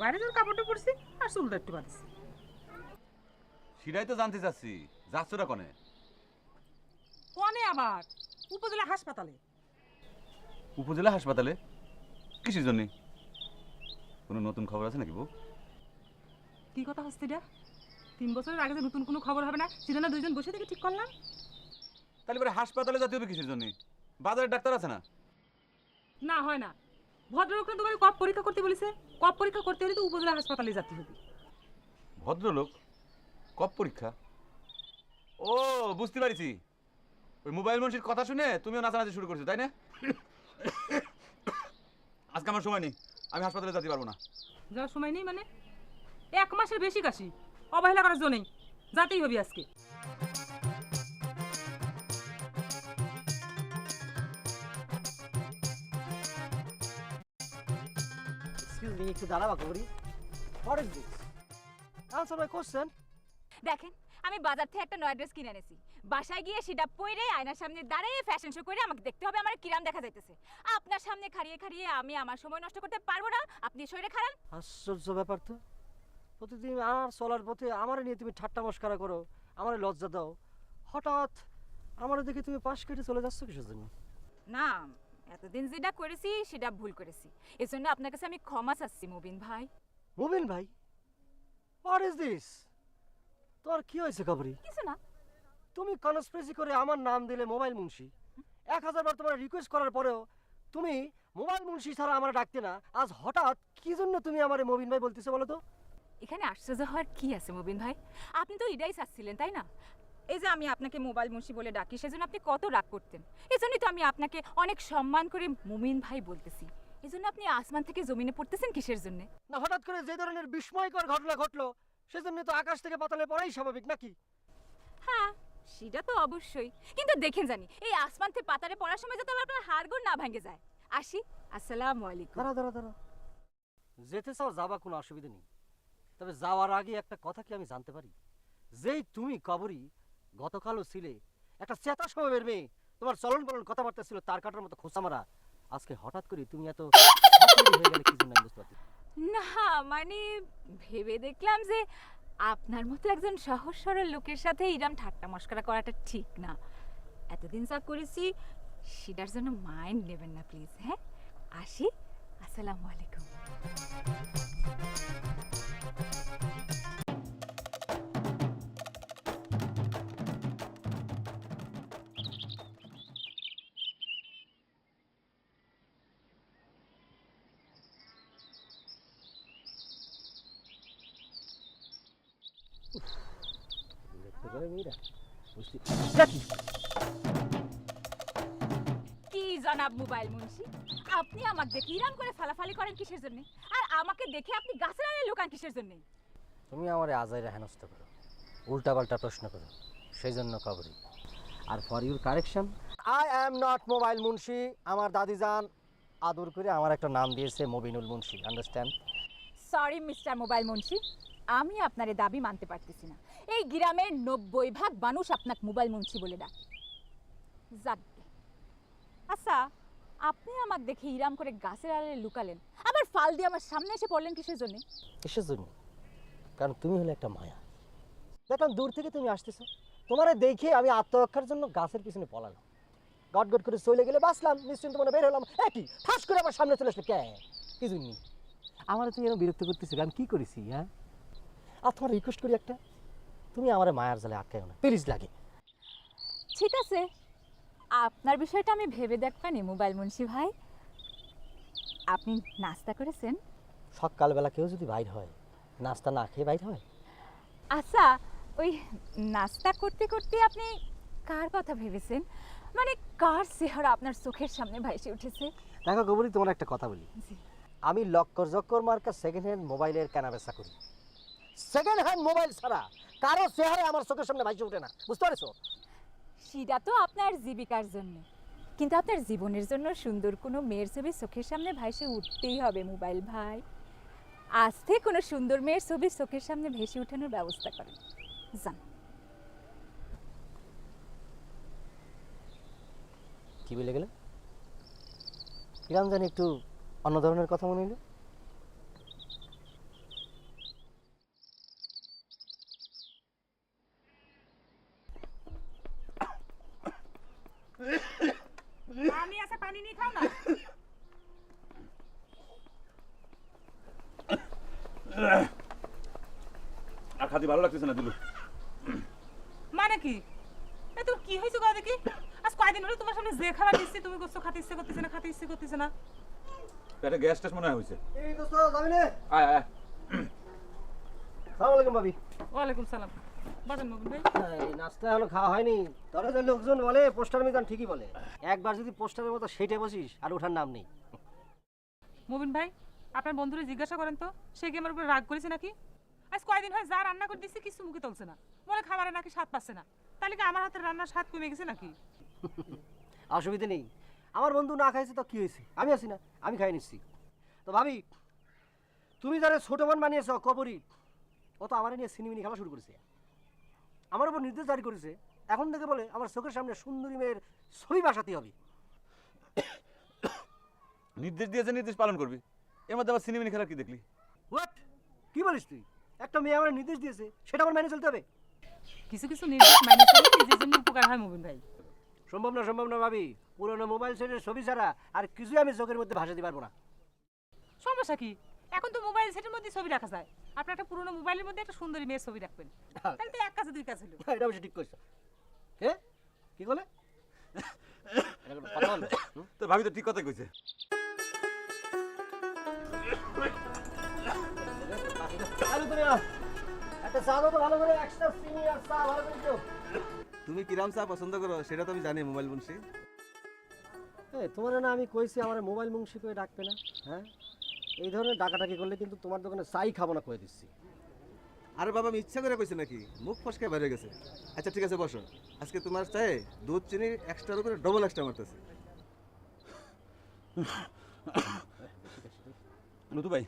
বাইরে যাওয়ার কাপড়টা পরছি আর চুলটা একটু বাঁধছি। সেটাই তো জানতে চাচ্ছি, যাচ্ছটা কনে? কনে আবার উপজেলা হাসপাতালে। উপজেলা হাসপাতালে? কিসের জন্য? কোনো নতুন খবর আছে নাকি বউ? কি কথা হচ্ছে এটা? 3 বছরের আগে যে নতুন কোনো খবর হবে না সেটা না দুইজন বসে থেকে ঠিক করলাম। তাহলে পরে হাসপাতালে যেতে হবে কিসের জন্য? বাজারের ডাক্তার আছে না? না হয় না, ভদ্রলোকরা তোমার কপ পরীক্ষা করতে বলেছে। কপ পরীক্ষা করতে হলে তো উপজেলা হাসপাতালে যেতে হবে। ভদ্রলোক? কপ পরীক্ষা? ও, বুঝতে পারছি। ওই মোবাইল মনসির কথা শুনে তুমিও নাচানাচি শুরু করছো, তাই না? আজকে আমার সময় নেই, আমি হাসপাতালে যেতে পারবো না। যাওয়ার সময় নেই মানে? 1 মাসের বেশি কাশি, অবহেলা করার জন্য নেই, যাতেই হবে আজকে। Excuse me, একটু দাঁড়াবা করি। What is this? Answer my question. দেখেন, আমি বাজার থেকে একটা নয়া ড্রেস কিনে এনেছি। বাসায় গিয়ে সেটা পরে আয়নার সামনে দাঁড়িয়ে ফ্যাশন শো করে আমাকে দেখতে হবে আমার কিরাম দেখা যাইতেছে। আপনার সামনে খাড়িয়ে খাড়িয়ে আমি আমার সময় নষ্ট করতে পারবো না। আপনি শরীরে খারান। আশ্চর্য ব্যাপার তো। প্রতিদিন আমার চলার পথে আমার নিয়ে তুমি ঠাট্টা মস্করা করো, আমার লজ্জা দাও। হঠাৎ আমার দেখে তুমি পাশ কেটে চলে যাচ্ছ কিসের জন্য? না, এতদিন যেটা করেছি সেটা ভুল করেছি। এজন্য আপনার কাছে আমি ক্ষমা চাচ্ছি মুবিন ভাই। মুবিন ভাই, হোয়াট ইজ দিস? তোমার কি হয়েছে খবরি? কিছু না। তুমি কনস্পিরেসি করে আমার নাম দিলে মোবাইল মুন্সি। 1000 বার তোমার রিকোয়েস্ট করার পরেও তুমি মোবাইল মুন্সি ছাড়া আমার ডাকতে না। আজ হঠাৎ কি জন্য তুমি আমারে মুবিন ভাই বলতেছো বলো তো? এখানে আশ্চর্য হওয়ার কি আছে মুবিন ভাই? আপনি তো এটাই চাচ্ছিলেন তাই না? এই যে আমি আপনাকে মোবাইল মুন্সি বলে ডাকি সেজন্য আপনি কত রাগ করতেন। এজন্যই তো আমি আপনাকে অনেক সম্মান করে মুমিন ভাই বলতেছি। এজন্য আপনি আসমান থেকে জমিনে পড়তেছেন কিসের জন্য? না, হঠাৎ করে যে ধরনের বিস্ময়কর ঘটনা ঘটলো সেজন্য তো আকাশ থেকে পাতালে পড়াই স্বাভাবিক নাকি? হ্যাঁ, সেটা তো অবশ্যই। কিন্তু দেখেন জানি এই আসমান থেকে পাতারে পড়ার সময় যাতে আপনার হাড়গোড় না ভাঙে যায়। আসি, আসসালামু আলাইকুম। দাঁড়া দাঁড়া দাঁড়া, যেতে চাও যাবা, কোনো অসুবিধা নেই। তবে যাওয়ার আগে একটা কথা কি আমি জানতে পারি? যেই তুমি কবরী গতকালও ছিলে একটা চেতা স্বভাবের মেয়ে, তোমার চলন বলন কথাবার্তা ছিল তার কাটার মতো খোঁচা মারা, আজকে হঠাৎ করে তুমি এত হয়ে গেলে কি জন্য আমি বুঝতে পারছি। না, মানে ভেবে দেখলাম যে আপনার মতো একজন সহজ সরল লোকের সাথে ইরাম ঠাট্টা মশকরা করাটা ঠিক না। এতদিন যা করেছি সেটার জন্য মাইন্ড নেবেন না প্লিজ। হ্যাঁ, আসি, আসসালামু আলাইকুম। কি জনাব মোবাইল মুন্সি, আপনি আমাকে দেখে ইরাম করে ফালাফালি করেন কিসের জন্য? আর আমাকে দেখে আপনি গাছের আড়ালে লুকান কিসের জন্য? তুমি আমারে আজাইরা হেনস্থ করো, উল্টাপাল্টা প্রশ্ন করো, সেই জন্য কবরী। আর for your correction, I am not mobile Munshi. আমার দাদি যান আদর করে আমার একটা নাম দিয়েছে Mobinul Munshi, understand? Sorry mister mobile Munshi, আমি আপনার এই দাবি মানতে পারতেছি না। এই গ্রামের 90% মানুষ আপনাকে মোবাইল মুন্সি বলে ডাকে। যাকগে। আচ্ছা, আপনি আমাকে দেখে ইরাম করে গাছের আড়ালে লুকালেন, আবার ফাল দিয়ে আমার সামনে এসে পড়লেন কিসের জন্য? কিসের জন্য? কারণ তুমি হলে একটা মায়া। দেখলাম দূর থেকে তুমি আসতেছো, তোমারে দেখে আমি আত্মরক্ষার জন্য গাছের পিছনে পলালাম। গট গট করে চলে গেলে বাঁচলাম, নিশ্চিন্ত মনে বের হলাম, একই ঠাস করে আমার সামনে চলে আসলে কে কি জন্য? আমার তুমি এরকম বিরক্ত করতেছি, আমি কি করেছি? হ্যাঁ, আর তোমার রিকোয়েস্ট করি একটা, তুমি আমার মায়ার জালে আটকাইও না প্লিজ, লাগে। ঠিক আছে, আপনার বিষয়টা আমি ভেবে দেখবানি মোবাইল মুন্সি ভাই। আপনি নাস্তা করেছেন? সকালবেলা কেউ যদি বাইর হয়, নাস্তা না খেয়ে বাইর হয়? আচ্ছা, ওই নাস্তা করতে করতে আপনি কার কথা ভেবেছেন? মানে কার চেহারা আপনার চোখের সামনে ভাসে উঠেছে? দেখো গবরি, তোমার একটা কথা বলি, জি। আমি লক্কর জক্কর মার্কা সেকেন্ড হ্যান্ড মোবাইলের কেনাবেচা করি। সেকেন্ড হ্যান্ড মোবাইল ছাড়া কারো চেহারা আমার চোখের সামনে ভাসে ওঠে না, বুঝতে পারছো? সেটা তো আপনার জীবিকার জন্য, কিন্তু আপনার জীবনের জন্য সুন্দর কোনো মেয়ের ছবি চোখের সামনে ভাসে উঠতেই হবে মোবাইল ভাই। আজ থেকে কোনো সুন্দর মেয়ের ছবি চোখের সামনে ভেসে ওঠানোর ব্যবস্থা করেন, যান। কি বলে গেলে? কিরাম জানি একটু অন্য ধরনের কথা মনে হলো। আর খাতি ভালো লাগতেছে না দিলু। মানে কি এ তোর কি হয়েছে গো দেখি? আজ কয়দিন হলো তোমার সামনে যে খাবার দিচ্ছি তুমি করছো খাতে ইচ্ছে করতেছে না, খাতে ইচ্ছে করতেছে না। পেটে গ্যাস ট্যাস মনে হয় হয়েছে। এই দোস্ত যাবি না? আয় আয়। সালাম আলাইকুম ভাবি। ওয়ালাইকুম সালাম। বলেন মবিন ভাই। এই নাস্তা এখনো খাওয়া হয়নি। তোরা যে লোকজন বলে পোস্টার মিজান ঠিকই বলে, একবার যদি পোস্টারের মতো সেইটে বসিস আর ওঠার নাম নেই। মবিন ভাই আপনার বন্ধুরে জিজ্ঞাসা করেন তো সে কি আমার উপরে রাগ করেছে নাকি? আজ কয়দিন হয় যা রান্না করে দিচ্ছি কিছু মুখে তুলছে না, বলে খাবারে নাকি স্বাদ পাচ্ছে না। তাহলে কি আমার হাতের রান্নার স্বাদ কমে গেছে নাকি? অসুবিধা নেই, আমার বন্ধু না খাইছে তো কি হয়েছে, আমি আছি না, আমি খাই নিচ্ছি। তো ভাবি তুমি যারা ছোট বোন বানিয়েছ কবরী, ও তো আমার নিয়ে সিনেমিনি খেলা শুরু করেছে, আমার উপর নির্দেশ জারি করেছে। এখন থেকে বলে আমার চোখের সামনে সুন্দরী মেয়ের ছবি বাসাতে হবে। নির্দেশ দিয়েছে, নির্দেশ পালন করবি। এর মধ্যে আবার সিনেমিনি খেলা কি দেখলি? হোয়াট, কি বলিস তুই? একটা মেয়ে আমার নির্দেশ দিয়েছে, সেটা আমার মেনে চলতে হবে? কিছু কিছু নির্দেশ মাইনে চলে নিজের জন্য উপকার হয় মবিন ভাই। সম্ভব না ভাবি, পুরোনো মোবাইল সেটের ছবি ছাড়া আর কিছুই আমি চোখের মধ্যে ভাসাতে পারবো না। সমস্যা কি? এখন তো মোবাইল সেটের মধ্যে ছবি রাখা যায়। আপনার একটা পুরোনো মোবাইলের মধ্যে একটা সুন্দরী মেয়ের ছবি রাখবেন, তাহলে তো এক কাজে দুই কাজ হলো। এটা অবশ্যই ঠিক করছো। কে কি বলে? কথা বলো। তোর ভাবি তো ঠিক কথাই কইছে। আলু করে না, একটা চা দাও তো ভালো করে, এক্সট্রা চিনি আর চা ভালো করে দিও। তুমি কিরাম চা পছন্দ করো সেটা তো আমি জানি মোবাইল মুন্সি। তোমার না আমি কইছি আমার মোবাইল মুন্সি করে ডাকবে না, হ্যাঁ? এই ধরনের ডাকাডাকি করলে কিন্তু তোমার দোকানে চাই খাবো না, কয়ে দিচ্ছি। আরে বাবা আমি ইচ্ছা করে কইছি নাকি, মুখ ফসকে বের হয়ে গেছে। আচ্ছা ঠিক আছে বসো, আজকে তোমার চায়ে দুধ চিনি এক্সট্রার উপরে ডবল এক্সট্রা মারতেছে। নতু ভাই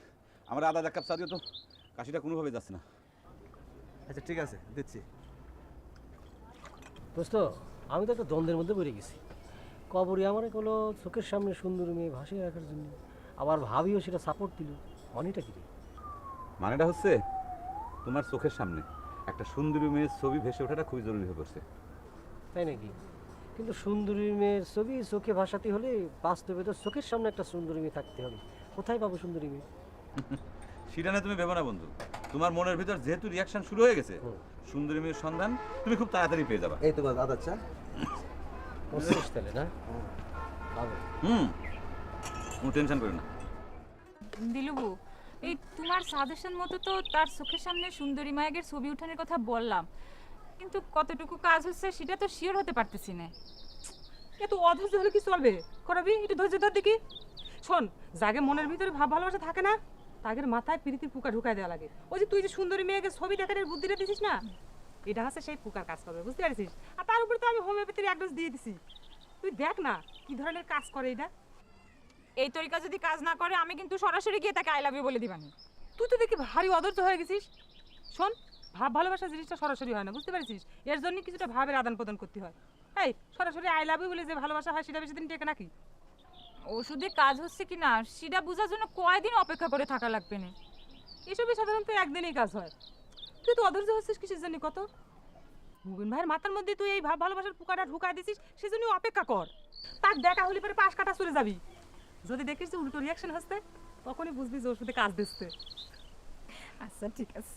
আমার আদা এক কাপ চা দিও তো, কাশিটা কোনোভাবে যাচ্ছে না। আচ্ছা ঠিক আছে দিচ্ছি। দোস্ত আমি তো একটা দ্বন্দ্বের মধ্যে পড়ে গেছি। কবরী আমার কোনো চোখের সামনে সুন্দরী মেয়ে ভাসিয়ে রাখার জন্য, আবার ভাবিও সেটা সাপোর্ট দিল। মানেটা কি রে? মানেটা হচ্ছে তোমার চোখের সামনে একটা সুন্দরী মেয়ের ছবি ভেসে ওঠাটা খুবই জরুরি হয়ে পড়ছে। তাই নাকি? কিন্তু সুন্দরী মেয়ের ছবি চোখে ভাসাতে হলে বাস্তবে তো চোখের সামনে একটা সুন্দরী মেয়ে থাকতে হবে। কোথায় পাবো সুন্দরী মেয়ে? সেটা নিয়ে তুমি ভেবো না বন্ধু, তোমার মনের ভিতর যেহেতু রিয়াকশন শুরু হয়ে গেছে, সুন্দরী মেয়ের সন্ধান তুমি খুব তাড়াতাড়ি পেয়ে যাবা। এই তোমার আদার চা। বুঝছিস তাহলে না? পাবো। কোনো টেনশন করো না। দিলুবু, এই তোমার সাজেশন মতো তো তার চোখের সামনে সুন্দরী মায়ের ছবি উঠানোর কথা বললাম, কিন্তু কতটুকু কাজ হচ্ছে সেটা তো শিওর হতে পারতেছি না। এত অধৈর্য হলে কি চলবে? করাবি একটু ধৈর্য ধর দেখি। শোন, যাকে মনের ভিতরে ভাব ভালোবাসা থাকে না, তাদের মাথায় প্রীতির পোকা ঢুকাই দেওয়া লাগে। ওই যে তুই যে সুন্দরী মেয়েকে ছবি দেখানোর বুদ্ধিটা দিছিস না, এটা হচ্ছে সেই পোকার কাজ করবে, বুঝতে পারছিস? আর তার উপরে তো আমি হোমিওপ্যাথির এক ডোজ দিয়ে দিছি। তুই দেখ না কি ধরনের কাজ করে এটা। এই তরিকা যদি কাজ না করে আমি কিন্তু সরাসরি গিয়ে তাকে আই লাভ ইউ বলে দিবানি। তুই তো দেখি ভারী অধৈর্য হয়ে গেছিস। শোন, ভাব ভালোবাসা জিনিসটা সরাসরি হয় না, বুঝতে পারছিস? এর জন্য কিছুটা ভাবের আদান প্রদান করতে হয়। এই সরাসরি আই লাভ ইউ বলে যে ভালোবাসা হয় সেটা বেশি দিন টেকে নাকি? ওষুধে কাজ হচ্ছে কি না সেটা বোঝার জন্য কয়দিন অপেক্ষা করে থাকা লাগবে না। এসবই সাধারণত একদিনেই কাজ হয়। তুই তো অধৈর্য হচ্ছিস কিসের জন্য কত? মুবিন ভাইয়ের মাথার মধ্যে তুই এই ভাব ভালোবাসার পোকাটা ঢুকাই দিছিস, সেজন্য অপেক্ষা কর। তার দেখা হলে পরে পাশ কাটা চলে যাবি। যদি দেখিস যে উল্টো রিয়াকশন হচ্ছে, তখনই বুঝবি যে ওষুধে কাজ দিচ্ছে। আচ্ছা ঠিক আছে।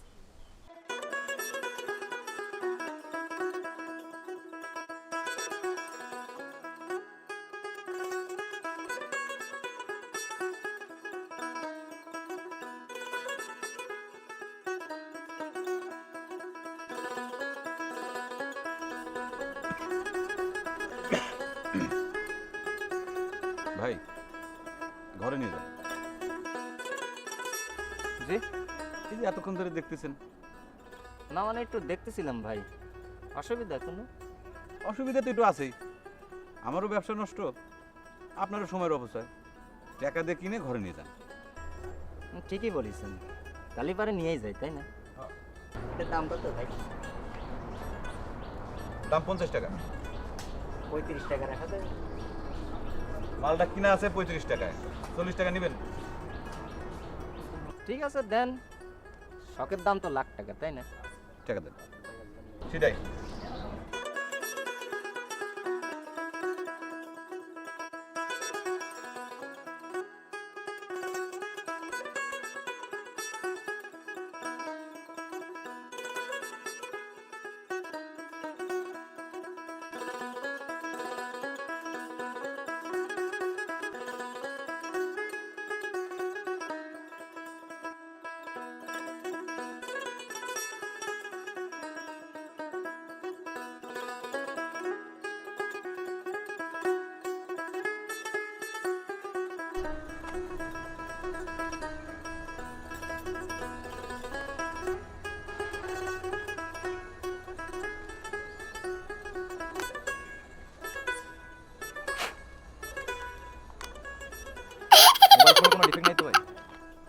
ভাই ঘরে নিয়ে যান। জি এই যে এতক্ষণ ধরে দেখতেছেন। না মানে একটু দেখতেছিলাম ভাই, অসুবিধা কোনো? অসুবিধা তো একটু আছেই, আমারও ব্যবসা নষ্ট, আপনারও সময়ের অপচয়। টাকা দিয়ে কিনে ঘরে নিয়ে যান। ঠিকই বলেছেন, কালি পারে নিয়েই যাই তাই না? এটার দাম কত ভাই? দাম 50 টাকা। 35 টাকা রাখা যাবে? মালটা কিনা আছে 35 টাকায়, 40 টাকা নেবেন? ঠিক আছে দেন, শখের দাম তো লাখ টাকা তাই না? টাকা দেন। সেটাই।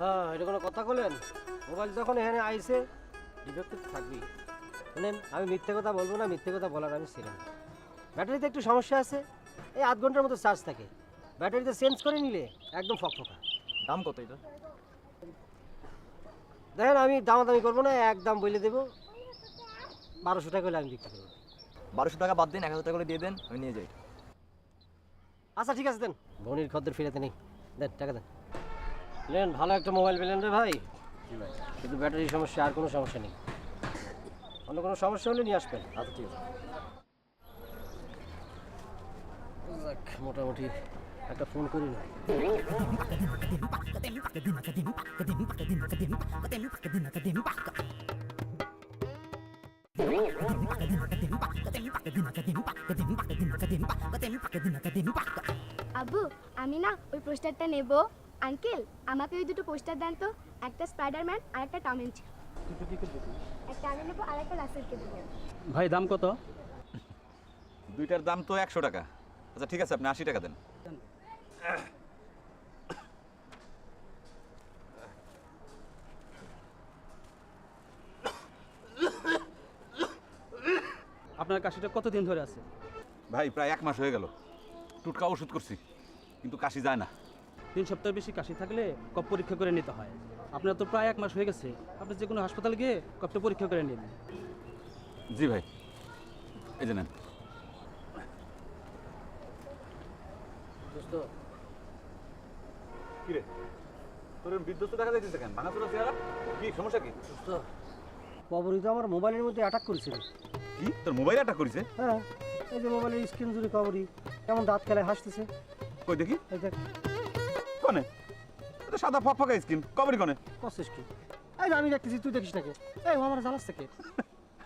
হ্যাঁ, এটা কোনো কথা বলেন? মোবাইল যখন এখানে আইছে ডিফেক্টেড থাকবেই। শুনেন, আমি মিথ্যে কথা বলবো না, মিথ্যে কথা বলার আমি ছিলাম। ব্যাটারিতে একটু সমস্যা আছে, এই 8 ঘন্টার মতো চার্জ থাকে। ব্যাটারিতে চেঞ্জ করে নিলে একদম ফকফকা। দাম কত এটা? দেখেন, আমি দামাদামি করবো না, একদম বলে দেবো। 1200 টাকা হলে আমি বিক্রি করবো। 1200 টাকা বাদ দিন, 1000 টাকা করে দিয়ে দেন, আমি নিয়ে যাই। আচ্ছা ঠিক আছে, দেন। বনির খদ্দের ফিরাতে নেই, দেন টাকা দেন। নেন, ভালো একটা মোবাইল পেলেন রে ভাই। কিন্তু ব্যাটারির সমস্যা, আর কোনো সমস্যা নেই। অন্য কোনো সমস্যা হলে নিয়ে আসবেন। আচ্ছা ঠিক আছে। যাক, মোটামুটি একটা ফোন করি না। আব্বু, আমি না ওই পোস্টারটা নেব। আঙ্কেল, আমাকে ওই দুটো পোস্টার দেন তো। একটা স্পাইডারম্যান আর একটা টম এন্ড জেরি। একটা আমি নেবো আর একটা রাসেলকে দেবো। ভাই দাম কত? দুইটার দাম তো 100 টাকা। আচ্ছা ঠিক আছে, আপনি 80 টাকা দেন। আপনার কাশিটা কতদিন ধরে আছে? ভাই প্রায় 1 মাস হয়ে গেল। টুটকা ওষুধ করছি, কিন্তু কাশি যায় না। 3 সপ্তাহ বেশি কাশি থাকলে কফ পরীক্ষা করে নিতে হয়। আপনার তো প্রায় 1 মাস হয়ে গেছে, আপনি যে কোনো হাসপাতালে গিয়ে কফটা পরীক্ষা করে নিন। জি ভাই, এই যে নেন। দোস্ত, কি রে, তোর বিদ্যুৎ দেখা যাইতেছে কেন? ভাঙাচোরা চেহারা, কি সমস্যা? কি দোস্ত, কবরী তো আমার মোবাইলের মধ্যে অ্যাটাক করেছিল। কি তোর মোবাইল অ্যাটাক করেছে? হ্যাঁ, এই যে মোবাইলের স্ক্রিন জুড়ে কবরী কেমন দাঁত খেলায় হাসতেছে। কই দেখি। এই দেখ, কনে? এটা সাদা ফকফকা স্কিন, কবরি কনে? কষিস কি? এই যে আমি দেখতেছি, তুই দেখিস নাকি? এই ও আমার জানাস থেকে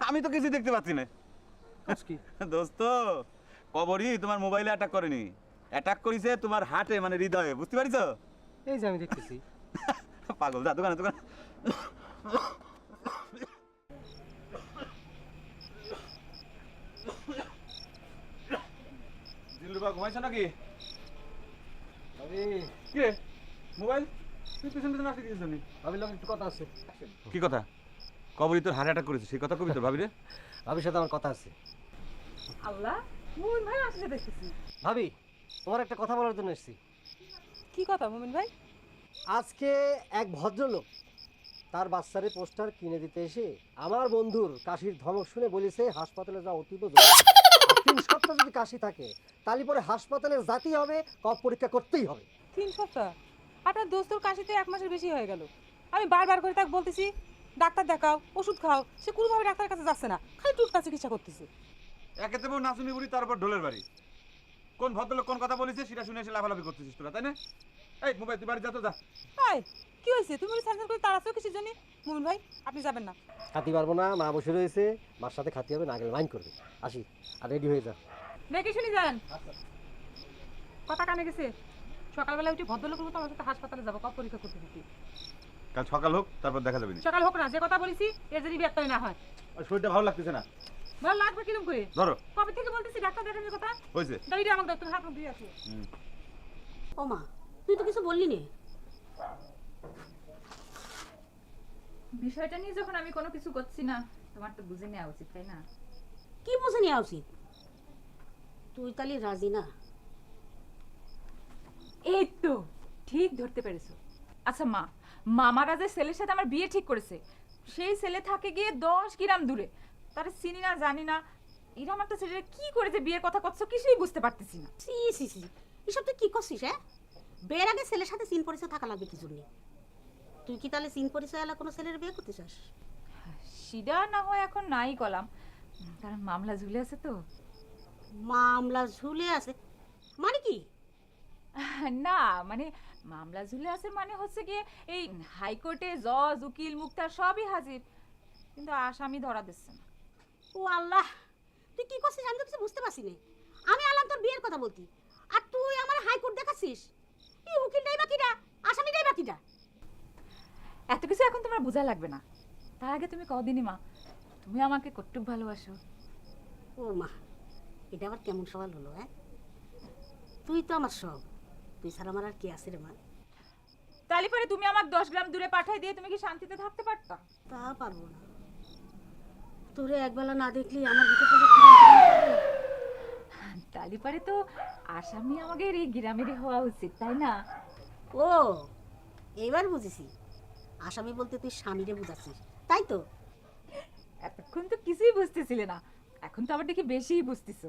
আমি তো কিছু দেখতে পাচ্ছি না। কস কি? দোস্ত, কবরি তোমার মোবাইলে অ্যাটাক করেনি, অ্যাটাক করেছে তোমার হার্টে, মানে হৃদয়ে, বুঝতে পারিছো? এই যে আমি দেখতেছি। পাগল, যা দোকানে দোকানে। জিল্লুবা ঘুমাইছো নাকি? কি রে, মোবাইল তুই পিছন পিছন আসতে দিয়েছিস নি? ভাবিলাম একটু কথা আছে। কি কথা? কবরি তোর হার্ট অ্যাটাক করেছে, সেই কথা কবি তোর ভাবি রে? ভাবির সাথে আমার কথা আছে। আল্লাহ, মুমিন ভাই আসছে দেখতেছি। ভাবি, তোমার একটা কথা বলার জন্য এসেছি। কি কথা মুমিন ভাই? আজকে এক ভদ্রলোক তার বাচ্চারে পোস্টার কিনে দিতে এসে আমার বন্ধুর কাশির ধমক শুনে বলেছে হাসপাতালে যাওয়া অতীব জরুরি। আর 3 সপ্তাহ যদি কাশি থাকে তাহলে পরে হাসপাতালে যেতেই হবে, কফ পরীক্ষা করতেই হবে। 3 সপ্তাহ? আপনার দোস্তর কাশিতে 1 মাসের বেশি হয়ে গেল। আমি বারবার করে তাকে বলতেছি ডাক্তার দেখাও, ওষুধ খাও, সে কোনোভাবে ডাক্তারের কাছে যাচ্ছে না, খালি টুটকা চিকিৎসা করতেছে। একেতে বউ নাচুনি বুড়ি, তারপর ঢোলের বাড়ি। কোন ভদ্রলোক কোন কথা বলেছে সেটা শুনে এসে লাফালাফি করতেছিস তোরা, তাই না? এই মোবাইল তুই বাড়ি যা তো, যা। হাই, কি হয়েছে? তুমি স্যান্সার করে তাড়াচ্ছ কিসের জন্য? মুমিন ভাই, আপনি যাবেন না। খাতি পারবো না, মা বসে রয়েছে, মার সাথে খাতি হবে, না গেলে মাইন্ড করবে। আসি, আর রেডি হয়ে যা। দেখে শুনি যান। কথা কানে গেছে। সকালবেলা উঠে ভদ্রলোকের মতো আমার সাথে হাসপাতালে যাবো কফ পরীক্ষা করতে দিতে। কাল সকাল হোক, তারপর দেখা যাবে। সকাল হোক না, যে কথা বলেছি এর যদি ব্যত্যয় না হয়। শরীরটা ভালো লাগতেছে না। ভালো লাগবে কিরম করে? ধরো, কবে থেকে বলতেছি ডাক্তার দেখানোর কথা? হয়েছে। দাঁড়িয়ে আমাকে ডাক্তার হাত দিয়ে আছে। ও মা, তুই তো কিছু বললি না। বিষয়টা নিয়ে যখন আমি কোনো কিছু করছি না, তোমার তো বুঝে নেওয়া উচিত, তাই না? কি বুঝে নেওয়া উচিত? তুই তাহলে রাজি না? এই তো ঠিক ধরতে পেরেছো। আচ্ছা মা, মামারা যে ছেলের সাথে আমার বিয়ে ঠিক করেছে, সেই ছেলে থাকে গিয়ে 10 গ্রাম দূরে। তারা চিনি না, জানি না, এরকম একটা ছেলের কি করে যে বিয়ের কথা করছো কিছুই বুঝতে পারতেছি না। সি সি সি, এসব তুই কি করছিস? হ্যাঁ, বিয়ের আগে ছেলের সাথে চিন পরিচয় থাকা লাগবে কি জন্য? তুই কি তাহলে চিন পরিচয় এলা কোনো ছেলের বিয়ে করতে চাস? সেটা না হয় এখন নাই কলাম, কারণ মামলা ঝুলে আছে তো। মামলা ঝুলে আছে মানে কি? না মানে মামলা ঝুলে আছে মানে হচ্ছে গিয়ে এই হাইকোর্টে জজ, উকিল, মুক্তার সবই হাজির, কিন্তু আসামি ধরা দিচ্ছে না। ও আল্লাহ, তুই কি করছিস আমি তো কিছু বুঝতে পারছি না। আমি আলাম তোর বিয়ের কথা বলতি, আর তুই আমার হাইকোর্ট দেখাচ্ছিস। এই উকিলটাই বাকিটা, আসামিটাই বাকিটা। এত কিছু এখন তোমার বোঝা লাগবে না। তার আগে তুমি কদিনই মা, তুমি আমাকে কতটুক ভালোবাসো? ও মা, এটা আবার কেমন সওয়াল হলো? হ্যাঁ, তুই তো আমার সব, তুই ছাড়া আমার আর কি আছে রে মা? তাহলে পরে তুমি আমাকে 10 গ্রাম দূরে পাঠাই দিয়ে তুমি কি শান্তিতে থাকতে পারতা? তা পারবো না। তোরে একবেলা না দেখলি আমার ভিতরে কিরম করে। তাহলে পরে তো আসামি আমাদের এই গ্রামেরই হওয়া উচিত, তাই না? ও এইবার বুঝেছি, আসামি বলতে তুই স্বামীরে বুঝাচ্ছিস, তাই তো? এতক্ষণ তো কিছুই বুঝতেছিলে না, এখন তো আবার দেখি বেশিই বুঝতেছো।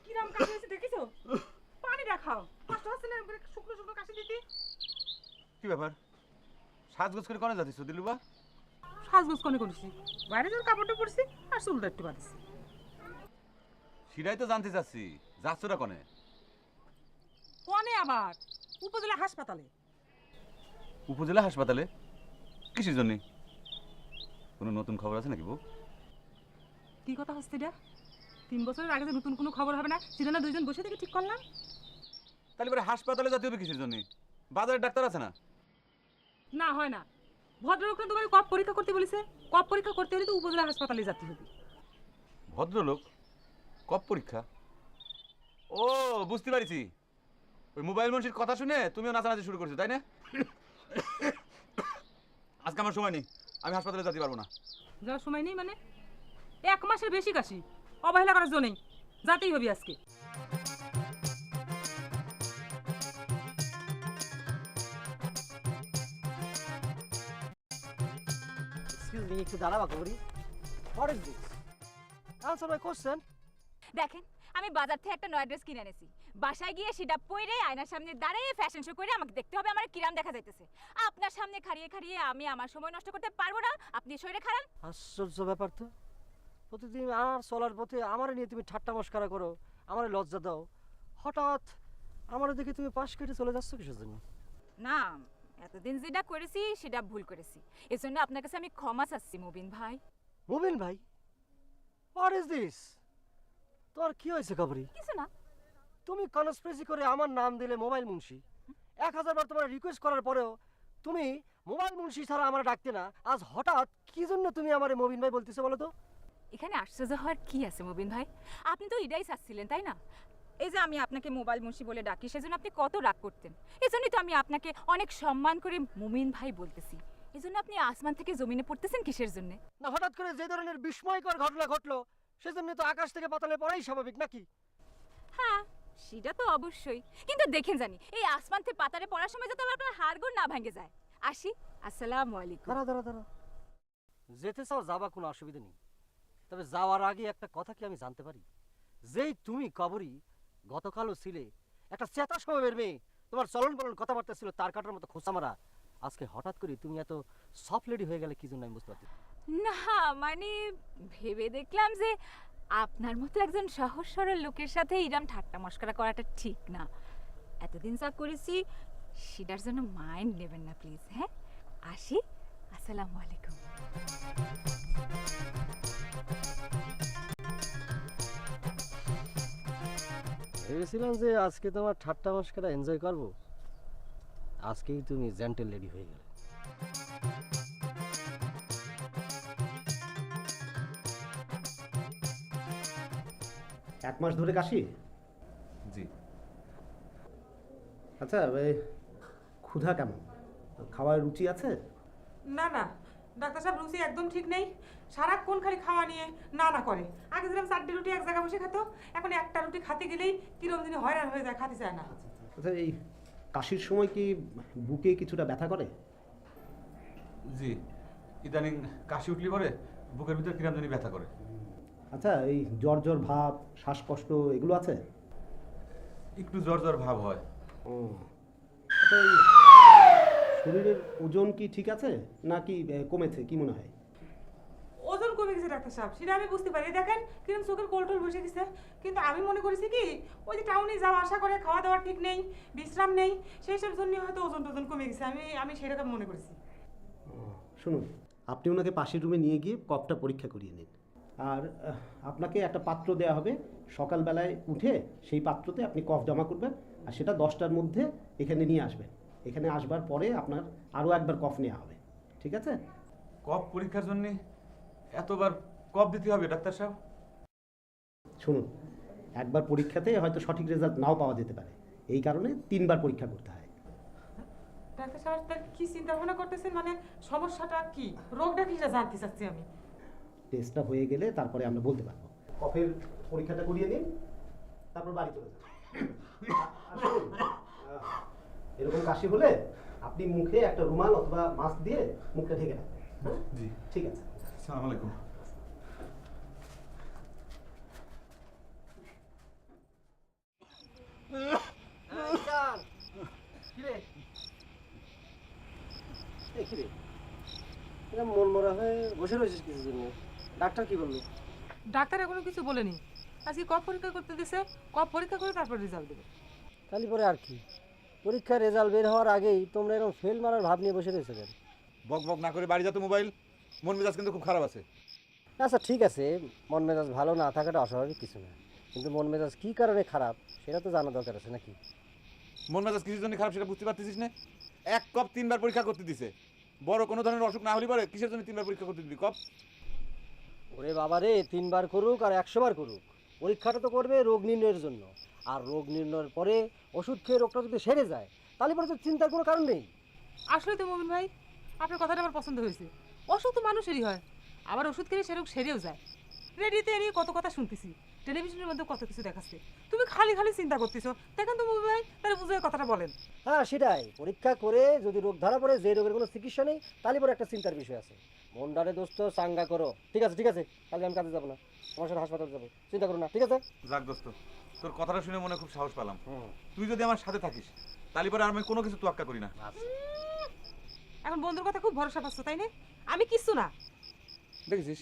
কিরম কাশি হয়েছে দেখেছো? পানিটা খাও, কষ্ট হচ্ছে না শুকনো শুকনো কাশি দিতে? কি ব্যাপার সাজগোজ করে কোনে যাচ্ছিস দিলুবা? সাজগোজ কোনে করেছি, বাইরে যাওয়ার কাপড়টা পরছি আর চুলটা একটু বাঁধছি। সেটাই তো জানতে চাচ্ছি, যাচ্ছরা কোনে? কোনে আবার? উপজেলা হাসপাতালে। উপজেলা হাসপাতালে? কিসের জন্য? কোনো নতুন খবর আছে নাকি বউ? কি কথা হচ্ছে এটা? 3 বছরের আগে যে নতুন কোনো খবর হবে না সেটা না দুইজন বসে থেকে ঠিক করলাম। তাহলে পরে হাসপাতালে যেতে হবে কিসের জন্য? বাজারে ডাক্তার আছে না? না হয় না, ভদ্রলোকরা তোমার কপ পরীক্ষা করতে বলেছে, কপ পরীক্ষা করতে হলে তো উপজেলা হাসপাতালে যেতে হবে। ভদ্রলোক? কপ পরীক্ষা? ও বুঝতে পারছি, ওই মোবাইল মনসির কথা শুনে তুমিও নাচানাচি শুরু করছো তাই না? আজকে আমার সময় নেই, আমি হাসপাতালে যেতে পারবো না। যাওয়ার সময় নেই মানে? 1 মাসের বেশি কাশি, অবহেলা করার জন্য নেই, যাতেই হবে আজকে। এক্সকিউজ মি, একটু দাঁড়াবা Kabori. What is this? Answer my question. দেখেন, আমি বাজার থেকে একটা নয়া ড্রেস কিনে এনেছি। বাসায় গিয়ে সেটা পরে আয়নার সামনে দাঁড়িয়ে ফ্যাশন শো করে আমাকে দেখতে হবে আমার কিরাম দেখা যাইতেছে। আপনার সামনে খাড়িয়ে খাড়িয়ে আমি আমার সময় নষ্ট করতে পারবো না, আপনি শরীরে খারান। আশ্চর্য ব্যাপার তো, প্রতিদিন আমার চলার পথে আমার নিয়ে তুমি ঠাট্টা মস্করা করো, আমার লজ্জা দাও, হঠাৎ আমার দেখে তুমি পাশ কেটে চলে যাচ্ছ কিসের জন্য? না, এতদিন যেটা করেছি সেটা ভুল করেছি, এজন্য আপনার কাছে আমি ক্ষমা চাচ্ছি মুবিন ভাই। মুবিন ভাই? What is this? তোমার কি হয়েছে কবরি? কিছু না। তুমি কনস্পিরেসি করে আমার নাম দিলে মোবাইল মুন্সি। 1000 বার তোমার রিকোয়েস্ট করার পরেও তুমি মোবাইল মুন্সি ছাড়া আমার ডাকতে না, আজ হঠাৎ কি জন্য তুমি আমারে মুবিন ভাই বলতেছো বলো তো? এখানে আশ্চর্য হওয়ার কি আছে মুবিন ভাই? আপনি তো এটাই চাচ্ছিলেন তাই না? এই যে আমি আপনাকে মোবাইল মুন্সি বলে ডাকি সেজন্য আপনি কত রাগ করতেন, এজন্যই তো আমি আপনাকে অনেক সম্মান করে মুমিন ভাই বলতেছি। এজন্য আপনি আসমান থেকে জমিনে পড়তেছেন কিসের জন্য? না, হঠাৎ করে যে ধরনের বিস্ময়কর ঘটনা ঘটলো সেজন্য তো আকাশ থেকে পাতালে পড়াই স্বাভাবিক নাকি? হ্যাঁ, সেটা তো অবশ্যই, কিন্তু দেখেন জানি এই আসমান থেকে পাতারে পড়ার সময় যাতে আপনার হাড়গোড় না ভাঙে যায়। আসি, আসসালামু আলাইকুম। দাঁড়া দাঁড়া দাঁড়া, যেতে চাও যাবা, কোনো অসুবিধা নেই, তবে যাওয়ার আগে একটা কথা কি আমি জানতে পারি? যেই তুমি কবরী গতকালও ছিলে একটা চেতা স্বভাবের মেয়ে, তোমার চলন বলন কথাবার্তা ছিল তার কাটার মতো খোঁচা মারা, আজকে হঠাৎ করে তুমি এত সফট লেডি হয়ে গেলে কি জন্য আমি বুঝতে পারছি না মানে ভেবে দেখলাম যে আপনার মতো একজন সহজ সরল লোকের সাথে ইরাম ঠাট্টা মশকরা করাটা ঠিক না। এতদিন যা করেছি সেটার জন্য মাইন্ড নেবেন না প্লিজ। হ্যাঁ, আসি, আসসালামু আলাইকুম। ভেবেছিলাম যে আজকে তোমার ঠাট্টা মশকরা এনজয় করবো, আজকেই তুমি জেন্টেল লেডি হয়ে গেলে। এক মাস ধরে কাশি? জি। আচ্ছা, এই ক্ষুধা কেমন? খাওয়ার রুচি আছে? না না ডাক্তার সাহেব, রুচি একদম ঠিক নেই, সারাক্ষণ খালি খাওয়া নিয়ে না না করে। আগে যেরকম 4টি রুটি এক জায়গায় বসে খেত, এখন একটা রুটি খাতে গেলেই কিরম দিনে হয়রান হয়ে যায়, খাতে চায় না। আচ্ছা, এই কাশির সময় কি বুকে কিছুটা ব্যথা করে? জি, ইদানিং কাশি উঠলি পরে বুকের ভিতর কিরাম জানি ব্যথা করে। আচ্ছা, এই জ্বর জ্বর ভাব, শ্বাসকষ্ট এগুলো আছে? একটু জ্বর জ্বর ভাব হয়। ও আচ্ছা, এই শরীরের ওজন কি ঠিক আছে নাকি কমেছে, কি মনে হয়? ওজন কমে গেছে ডাক্তার সাহেব, সেটা আমি বুঝতে পারি। দেখেন কিরম চোখের কোলটোল বসে গেছে, কিন্তু আমি মনে করেছি কি ওই যে টাউনে যাওয়া আসা করে, খাওয়া দাওয়া ঠিক নেই, বিশ্রাম নেই, সেই সব জন্য হয়তো ওজন টোজন কমে গেছে, আমি সেরকম মনে করেছি। শুনুন, আপনি ওনাকে পাশের রুমে নিয়ে গিয়ে কফটা পরীক্ষা করিয়ে নিন। আর আপনাকে একটা পাত্র দেওয়া হবে, সকালবেলায় উঠে সেই পাত্রতে আপনি কফ জমা করবেন, আর সেটা 10টার মধ্যে এখানে নিয়ে আসবেন। এখানে আসবার পরে আপনার আরও একবার কফ নেওয়া হবে, ঠিক আছে? কফ পরীক্ষার জন্য এতবার কব দিতে হবে ডাক্তার সাহেব? শুনুন, একবার পরীক্ষাতে হয়তো সঠিক রেজাল্ট নাও পাওয়া যেতে পারে, এই কারণে 3বার পরীক্ষা করতে হয়। ডাক্তার সাহেব তার কি চিন্তা ভাবনা করতেছেন, মানে সমস্যাটা কি, রোগটা কি, সেটা জানতে চাচ্ছি আমি। টেস্টটা হয়ে গেলে তারপরে আমরা বলতে পারবো। কফের পরীক্ষাটা করিয়ে নিন, তারপর বাড়ি চলে যান। আর শুনুন, এরকম কাশি হলে আপনি মুখে একটা রুমাল অথবা মাস্ক দিয়ে মুখটা ঢেকে রাখবেন। হ্যাঁ, জি। ঠিক আছে। আসসালামু আলাইকুম। মন মরা হয়ে বসে রয়েছিস কিছু জন্য, ডাক্তার কি বললো? ডাক্তার এখনো কিছু বলেনি, আজকে কব পরীক্ষা করতে দিছে, কব পরীক্ষা করে তারপর রেজাল্ট দেবে। তাহলে পরে আর কি, পরীক্ষার রেজাল্ট বের হওয়ার আগেই তোমরা এরকম ফেল মারার ভাব নিয়ে বসে রয়েছো কেন? বক বক না করে বাড়ি যা তো, মোবাইল। মন মেজাজ কিন্তু খুব খারাপ আছে। আচ্ছা ঠিক আছে, মন মেজাজ ভালো না থাকাটা অস্বাভাবিক কিছু না, কিন্তু মন মেজাজ কী কারণে খারাপ সেটা তো জানা দরকার আছে নাকি? মন মেজাজ কিসের জন্য খারাপ সেটা বুঝতে পারতেছিস না? এক কপ 3বার পরীক্ষা করতে দিছে। বড় কোনো ধরনের অসুখ না হলে পরে কিসের জন্য 3বার পরীক্ষা করতে দিবি কপ? ওরে বাবা রে, 3বার করুক আর 100 বার করুক, পরীক্ষাটা তো করবে রোগ নির্ণয়ের জন্য। আর রোগ নির্ণয়ের পরে ওষুধ খেয়ে রোগটা যদি সেরে যায় তাহলে পরে তো চিন্তার কোনো কারণ নেই। আসলে তো মুমিন ভাই, আপনার কথাটা আমার পছন্দ হয়েছে। অসুখ তো মানুষেরই হয়, আবার ওষুধ খেলে সে রোগ সেরেও যায়। রেডিওতে এ নিয়ে কত কথা শুনতেছি, টেলিভিশনের মধ্যে কত কিছু দেখাচ্ছে, তুমি খালি খালি চিন্তা করতেছো। দেখেন তো মুমিন ভাই, তাহলে বুঝে কথাটা বলেন। হ্যাঁ সেটাই, পরীক্ষা করে যদি রোগ ধরা পড়ে, যে রোগের কোনো চিকিৎসা নেই, তাহলে পরে একটা চিন্তার বিষয় আছে। মনটারে দোস্ত চাঙ্গা করো। ঠিক আছে ঠিক আছে, কালকে আমি কাজে যাবো না, তোমার সাথে হাসপাতালে যাবো, চিন্তা করো না, ঠিক আছে? যাক দোস্ত, তোর কথাটা শুনে মনে খুব সাহস পেলাম। তুই যদি আমার সাথে থাকিস তাহলে পরে আমি কোনো কিছু তোয়াক্কা করি না। এখন বন্ধুর কথা খুব ভরসা পাচ্ছ তাই না? আমি কিচ্ছু না। দেখেছিস,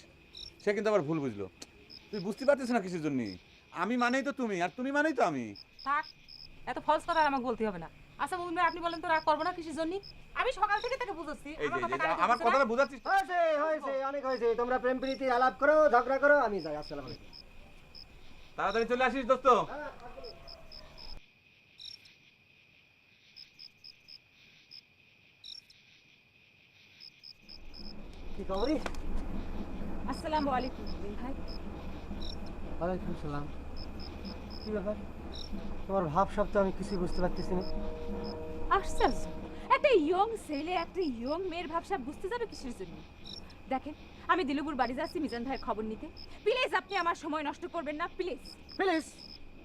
সে কিন্তু আবার ভুল বুঝলো। তুই বুঝতে পারছিস না কিসের জন্য। আমি মানেই তো তুমি, আর তুমি মানেই তো আমি। থাক, এত ফলস কথা আর আমাকে বলতে হবে না। আচ্ছা মুমিন ভাই, আপনি বলেন তো রাগ করবো না কিসের জন্য? আমি সকাল থেকে তাকে বুঝাচ্ছি, এই যে আমার কথা এই যে, কানে আমার ঢুকছে না। কথাটা বুঝাচ্ছিস? হয়েছে হয়েছে, অনেক হয়েছে, তোমরা প্রেম প্রীতি আলাপ করো, ঝগড়া করো, আমি যাই। আসসালামু আলাইকুম। তাড়াতাড়ি চলে আসিস দোস্ত। কি খবরই? আসসালামু আলাইকুম মুমিন ভাই। ওয়ালাইকুম সালাম। কি ব্যাপার, তোমার ভাব সব তো আমি কিছুই বুঝতে পারতেছি না। আশ্চর্য, একটা ইয়ং ছেলে একটা ইয়ং মেয়ের ভাবসা বুঝতে যাবে কিসের জন্য? দেখেন, আমি দিলুপুর বাড়ি যাচ্ছি মিজান ভাইয়ের খবর নিতে। প্লিজ আপনি আমার সময় নষ্ট করবেন না, please. Please,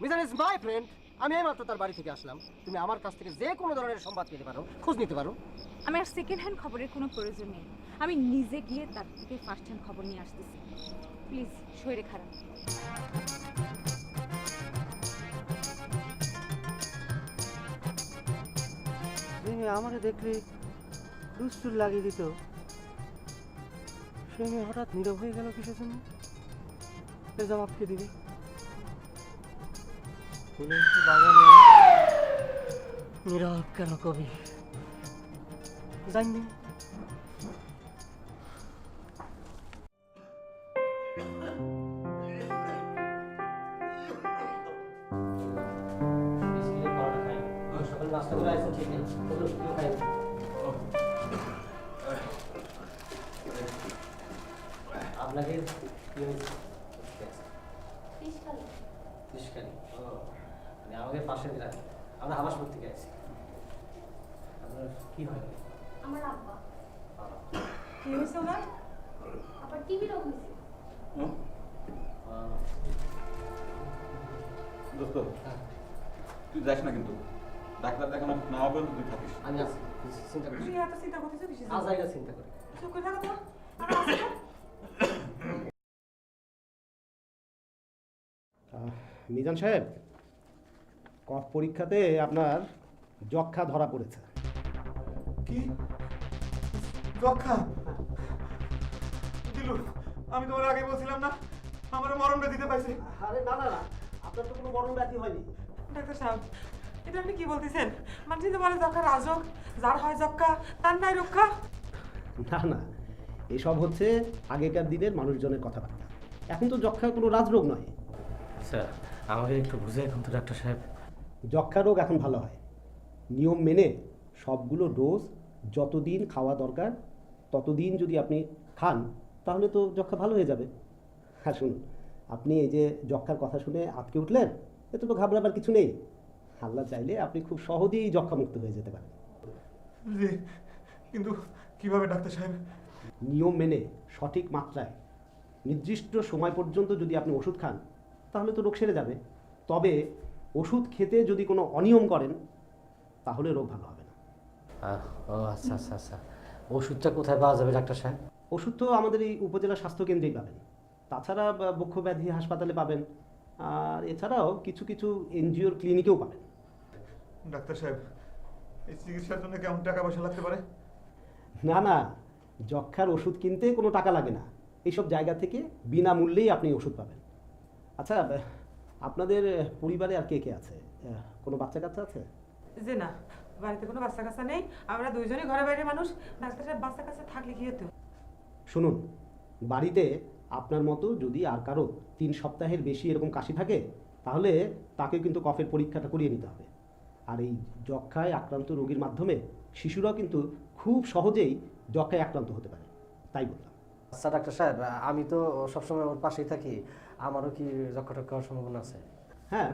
Mizan is my friend. আমি এইমাত্র তার বাড়ি থেকে আসলাম, তুমি আমার কাছ থেকে যে কোনো ধরনের সংবাদ পেতে পারো, খোঁজ নিতে পারো। আমার সেকেন্ড হ্যান্ড খবরের কোনো প্রয়োজন নেই, আমি নিজে গিয়ে তার থেকে ফার্স্ট হ্যান্ড খবর নিয়ে আসতেছি। প্লিজ, শরীরে খারাপ। আমাকে দেখলে দুস্তুর লাগিয়ে দিত, সে মেয়ে হঠাৎ নীরব হয়ে গেল কিসের জন্য? এর জবাব কে দিবে? বাগানে নীরব কেন কবি জানি। সকাল নাস্তা করে আসছেন ঠিক আছে, আপনাকে আমাকে পাশে দিলাম, আমরা হাবাসপুর থেকে আছি। আপনার কি হয়? আমার আব্বা কি হয়েছে ওনার? আবার টিভি রোগ হয়েছে। দোস্ত, তুই যাস না কিন্তু, ডাক্তার দেখানো না হবে তুই থাকিস। আমি আছি, চিন্তা করি। তুই এত চিন্তা করতেছো কিসের আজ জন্য? আইগা চিন্তা করি। চুপ করে থাকো তো, আমরা আছি না? মিজান সাহেব, কফ পরীক্ষাতে আপনার যক্ষা ধরা পড়েছে। কি যক্ষা? দিলু, আমি তোমার আগে বলছিলাম না আমার মরণ ব্যাধিতে পাইছে। আরে না না না, আপনার তো কোনো মরণ ব্যাধি হয়নি। ডাক্তার সাহেব, এটা আপনি কি বলতেছেন? মানুষ তো বলে যক্ষা রাজক, যার হয় যক্ষা তার নাই রক্ষা। না না, এসব হচ্ছে আগেকার দিনের মানুষজনের কথাবার্তা। এখন তো যক্ষা কোনো রাজরোগ নয়। স্যার আমাকে একটু বুঝে এখন তো ডাক্তার সাহেব। যক্ষা রোগ এখন ভালো হয়, নিয়ম মেনে সবগুলো ডোজ যতদিন খাওয়া দরকার ততদিন যদি আপনি খান তাহলে তো যক্ষা ভালো হয়ে যাবে। হ্যাঁ শুনুন, আপনি এই যে যক্ষার কথা শুনে আটকে উঠলেন, এতে তো ঘাবড়াবার কিছু নেই। আল্লাহ চাইলে আপনি খুব সহজেই যক্ষামুক্ত হয়ে যেতে পারেন। জি, কিন্তু কিভাবে ডাক্তার সাহেব? নিয়ম মেনে সঠিক মাত্রায় নির্দিষ্ট সময় পর্যন্ত যদি আপনি ওষুধ খান তাহলে তো রোগ সেরে যাবে। তবে ওষুধ খেতে যদি কোনো অনিয়ম করেন তাহলে রোগ ভালো হবে না। ও আচ্ছা আচ্ছা আচ্ছা, ওষুধটা কোথায় পাওয়া যাবে ডাক্তার সাহেব? ওষুধ তো আমাদের এই উপজেলা স্বাস্থ্যকেন্দ্রেই পাবেন, তাছাড়া বক্ষ ব্যাধি হাসপাতালে পাবেন, আর এছাড়াও কিছু কিছু এনজিওর ক্লিনিকেও পাবেন। ডাক্তার সাহেব, এই চিকিৎসার জন্য কেমন টাকা পয়সা লাগতে পারে? না না, যক্ষার ওষুধ কিনতে কোনো টাকা লাগে না, এইসব জায়গা থেকে বিনামূল্যেই আপনি ওষুধ পাবেন। আচ্ছা, আপনাদের পরিবারে আর কে কে আছে? কোনো বাচ্চা কাচ্চা আছে? যে না, বাড়িতে কোনো বাচ্চা কাচ্চা নেই, আমরা দুইজনই ঘরে বাইরে মানুষ। ডাক্তার সাহেব, বাচ্চা কাচ্চা থাকলে কি হতো? শুনুন, বাড়িতে আপনার মতো যদি আর কারো 3 সপ্তাহের বেশি এরকম কাশি থাকে তাহলে তাকে কিন্তু কফের পরীক্ষাটা করিয়ে নিতে হবে। আর এই যক্ষায় আক্রান্ত রোগীর মাধ্যমে শিশুরাও কিন্তু খুব সহজেই যক্ষায় আক্রান্ত হতে পারে, তাই বললাম। আচ্ছা ডাক্তার সাহেব, আমি তো সবসময় ওর পাশেই থাকি, আমারও কি যক্ষা টক্ষা হওয়ার সম্ভাবনা আছে? হ্যাঁ,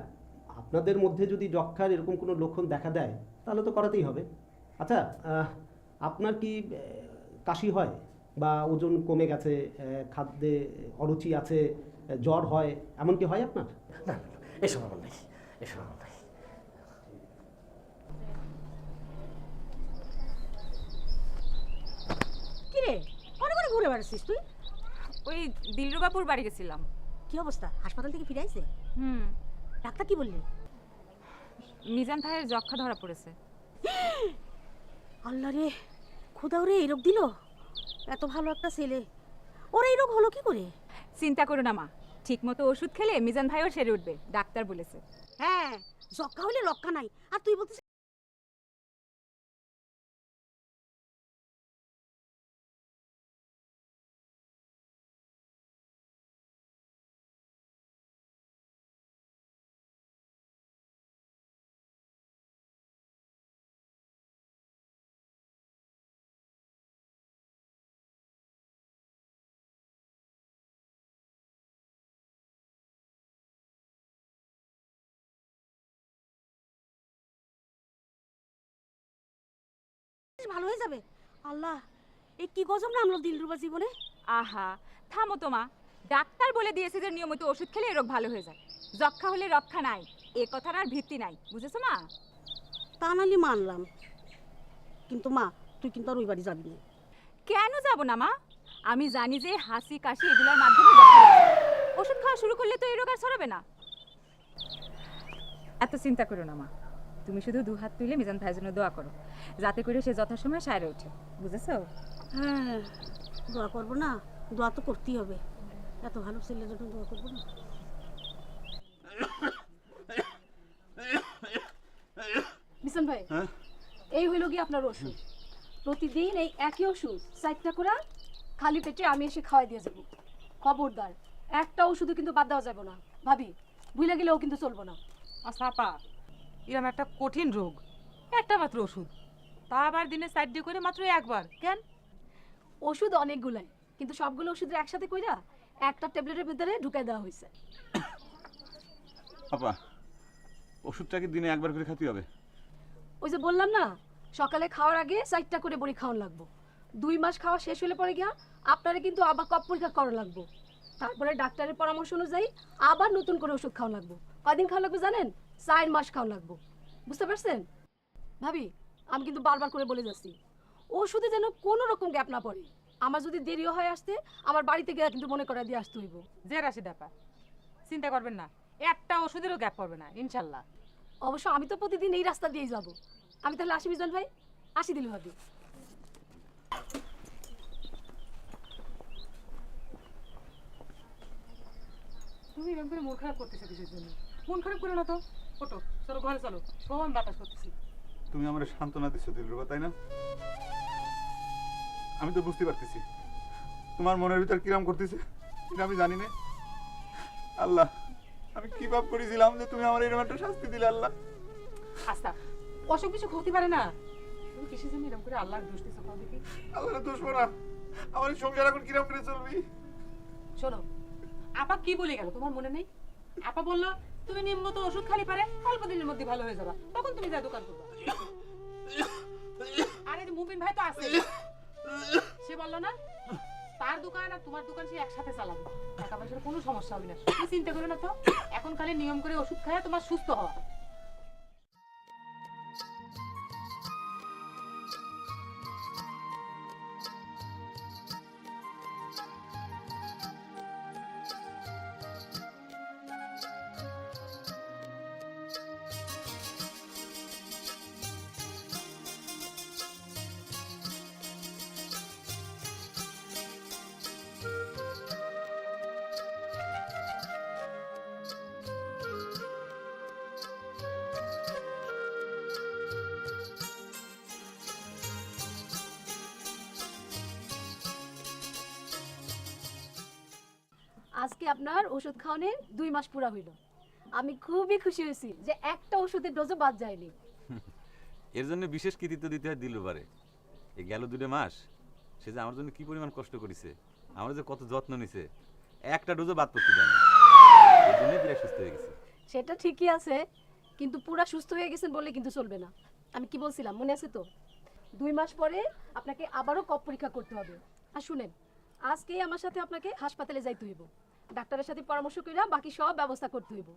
আপনাদের মধ্যে যদি যক্ষার এরকম কোনো লক্ষণ দেখা দেয় তাহলে তো করাতেই হবে। আচ্ছা, আপনার কি কাশি হয় বা ওজন কমে গেছে, খাদ্যে অরুচি আছে, জ্বর হয়, এমন কি হয় আপনার? না, এসব আমার নাই, এসব আমার নাই। কি রে, অনেক করে ঘুরে বেড়াচ্ছিস তুই? ওই দিলরুবাপুর বাড়ি গেছিলাম। কি অবস্থা, হাসপাতাল থেকে ফিরে আইছে? হুম, ডাক্তার কি বললি? মিজান ভাইয়ের যক্ষা ধরা পড়েছে। আল্লাহ রে, খোদা ওরে এই রোগ দিল? এত ভালো একটা ছেলে, ওর এই রোগ হলো কি করে? চিন্তা করো না মা, ঠিক মতো ওষুধ খেলে মিজান ভাইও সেরে উঠবে, ডাক্তার বলেছে। হ্যাঁ, যক্ষা হলে রক্ষা নাই, আর তুই বলছিস ভালো হয়ে যাবে? আল্লাহ, এই কি গজব নামলো দিলরুবার জীবনে? আহা, থামো তো মা, ডাক্তার বলে দিয়েছে যে নিয়মিত ওষুধ খেলে এই রোগ ভালো হয়ে যায়। যক্ষা হলে রক্ষা নাই, এ কথার আর ভিত্তি নাই, বুঝেছো মা? তা নালি মানলাম, কিন্তু মা তুই কিন্তু আর ওই বাড়ি যাবি না। কেন যাব না মা? আমি জানি যে হাসি কাশি এগুলোর মাধ্যমে যক্ষা রোগ হয়। ওষুধ খাওয়া শুরু করলে তো এই রোগ আর ছড়াবে না। এত চিন্তা করো না মা, তুমি শুধু 2 হাত তুলে মিজান ভাইয়ের জন্য দোয়া করো, যাতে করে সে যথাসময়ে সারে ওঠে, বুঝেছো? হ্যাঁ, দোয়া করবো না? দোয়া তো করতেই হবে, এত ভালো ছেলের জন্য দোয়া করবো না? মিজান ভাই, এই হইল কি আপনার ওষুধ? প্রতিদিন এই একই ওষুধ 4টা করে খালি পেটে আমি এসে খাওয়াই দিয়ে যাবো। খবরদার, একটা ওষুধও কিন্তু বাদ দেওয়া যাবে না। ভাবি, ভুলে গেলেও কিন্তু চলবো না। আচ্ছা আপা, এরকম একটা কঠিন রোগ, একটা মাত্র ওষুধ, তা আবার দিনে 4 করে মাত্র একবার, কেন? ওষুধ অনেকগুলাই, কিন্তু সবগুলো ওষুধের একসাথে কইরা একটা ট্যাবলেটের ভিতরে ঢুকাই দেওয়া হয়েছে। আপা, ওষুধটা কি দিনে একবার করে খেতে হবে? ওই যে বললাম না, সকালে খাওয়ার আগে 4টা করে বড়ি খাওয়ান লাগবো। 2 মাস খাওয়া শেষ হলে পরে গিয়া আপনারা কিন্তু আবার কফ পরীক্ষা করা লাগবো। তারপরে ডাক্তারের পরামর্শ অনুযায়ী আবার নতুন করে ওষুধ খাওয়া লাগবো। কয়দিন খাওয়া লাগবে জানেন? 4 মাস খাওয়া লাগবো। বুঝতে পারছেন? ভাবি, আমি কিন্তু বারবার করে বলে যাচ্ছি, ওষুধে যেন কোনো রকম গ্যাপ না পড়ে। আমার যদি দেরিও হয় আসতে, আমার বাড়িতে গিয়ে কিন্তু মনে করা দিয়ে আসতে হইব। যে রাশি ব্যাপার, চিন্তা করবেন না, একটা ওষুধেরও গ্যাপ পড়বে না ইনশাল্লাহ। অবশ্য আমি তো প্রতিদিন এই রাস্তা দিয়েই যাব। আমি তাহলে আসি মিজান ভাই, আসি দিল ভাবি। তুমি এরকম করে মন খারাপ করতেছো কিসের জন্য? মন খারাপ করে না তো, ওঠো, চলো ঘরে চলো, সব বাতাস করতেছি। তুমি আমার সান্ত্বনা দিচ্ছ দিলরুবা, তাই না? আমি তো বুঝতে পারতেছি তোমার মনের ভিতর কিরাম করতেছে, এটা আমি জানি না। আল্লাহ, আমি কি পাপ করেছিলাম যে তুমি আমার এরকম একটা শাস্তি দিলে? আল্লাহ, আচ্ছা, অসুখ বিসুখ হতে পারে না, তুমি কিসের জন্য এরকম করে আল্লাহর দোষ দিচ্ছ? কও দেখি। আল্লাহর দোষ না, আমার সংসার এখন কিরাম করে চলবি? শোনো, আপা কি বলে গেল তোমার মনে নেই? আপা বললো তুমি নিম্নত ওষুধ খালি পারে অল্প দিনের মধ্যে ভালো হয়ে যাবা, তখন তুমি যা দোকান করবা। আরে মুমিন ভাই তো আছে, সে বললো না তার দোকান আর তোমার দোকান সে একসাথে চালাবে, টাকা পয়সার কোনো সমস্যা হবে না। তুমি চিন্তা করো না তো, এখন খালি নিয়ম করে ওষুধ খায় তোমার সুস্থ হওয়া। আজকে আপনার ওষুধ খাওয়ানোর 2 মাস পুরা হইল। আমি খুবই খুশি হয়েছি যে একটা ওষুধের ডোজও বাদ যায়নি। এর জন্য বিশেষ কৃতিত্ব দিতে হয় দিলরুবারে। এই গেল 2 মাস সে যে আমার জন্য কি পরিমাণ কষ্ট করেছে, আমার যে কত যত্ন নিছে, একটা ডোজও বাদ পড়তে দেয় না। এর জন্যই প্রায় সুস্থ হয়ে গেছে। সেটা ঠিকই আছে, কিন্তু পুরা সুস্থ হয়ে গেছেন বললে কিন্তু চলবে না। আমি কি বলছিলাম মনে আছে তো? 2 মাস পরে আপনাকে আবারও কফ পরীক্ষা করতে হবে। আর শুনেন, আজকেই আমার সাথে আপনাকে হাসপাতালে যাইতে হইব, ডাক্তারের সাথে পরামর্শ করে বাকি সব ব্যবস্থা করতে হইব।